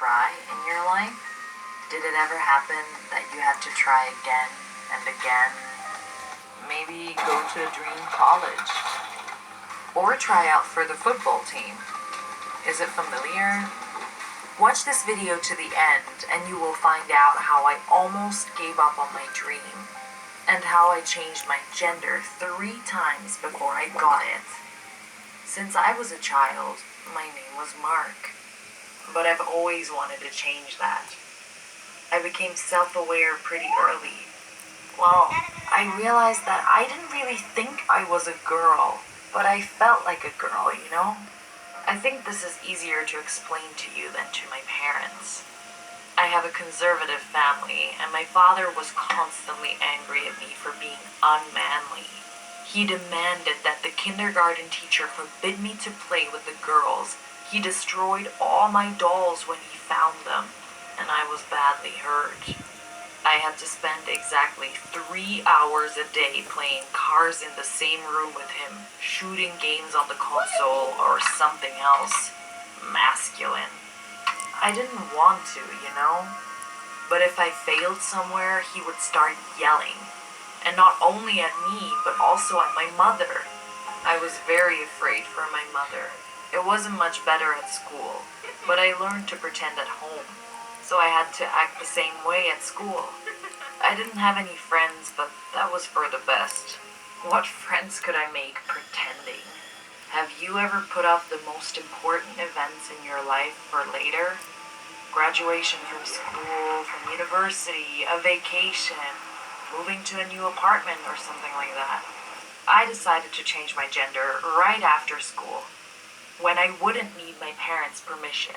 try in your life? Did it ever happen that you had to try again and again? Maybe go to a dream college? Or try out for the football team? Is it familiar? Watch this video to the end and you will find out how I almost gave up on my dream and how I changed my gender 3 times before I got it. Since I was a child, my name was Mark, but I've always wanted to change that. I became self-aware pretty early. Well, I realized that I didn't really think I was a girl, but I felt like a girl, you know? I think this is easier to explain to you than to my parents. I have a conservative family, and my father was constantly angry at me for being unmanly. He demanded that the kindergarten teacher forbid me to play with the girls. He destroyed all my dolls when he found them, and I was badly hurt. I had to spend exactly 3 hours a day playing cars in the same room with him, shooting games on the console, or something else masculine. I didn't want to, you know? But if I failed somewhere, he would start yelling. And not only at me, but also at my mother. I was very afraid for my mother. It wasn't much better at school, but I learned to pretend at home, so I had to act the same way at school. I didn't have any friends, but that was for the best. What friends could I make pretending? Have you ever put off the most important events in your life for later? Graduation from school, from university, a vacation, moving to a new apartment or something like that. I decided to change my gender right after school, when I wouldn't need my parents' permission.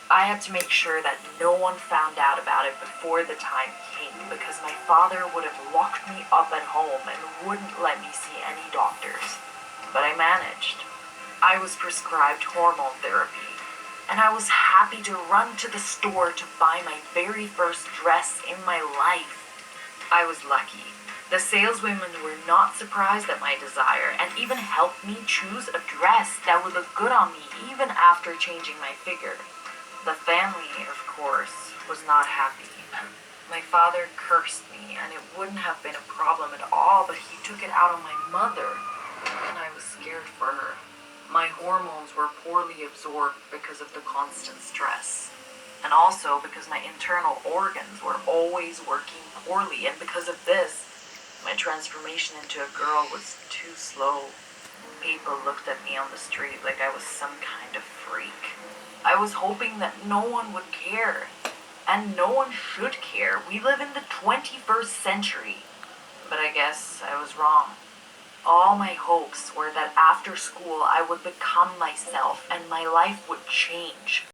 I had to make sure that no one found out about it before the time came, because my father would have locked me up at home and wouldn't let me see any doctors. But I managed. I was prescribed hormone therapy, and I was happy to run to the store to buy my very first dress in my life. I was lucky. The saleswomen were not surprised at my desire and even helped me choose a dress that would look good on me even after changing my figure. The family, of course, was not happy. My father cursed me, and it wouldn't have been a problem at all, but he took it out on my mother, and I was scared for her. My hormones were poorly absorbed because of the constant stress. And also because my internal organs were always working poorly, and because of this, my transformation into a girl was too slow. People looked at me on the street like I was some kind of freak. I was hoping that no one would care, and no one should care. We live in the 21st century. But I guess I was wrong. All my hopes were that after school I would become myself and my life would change.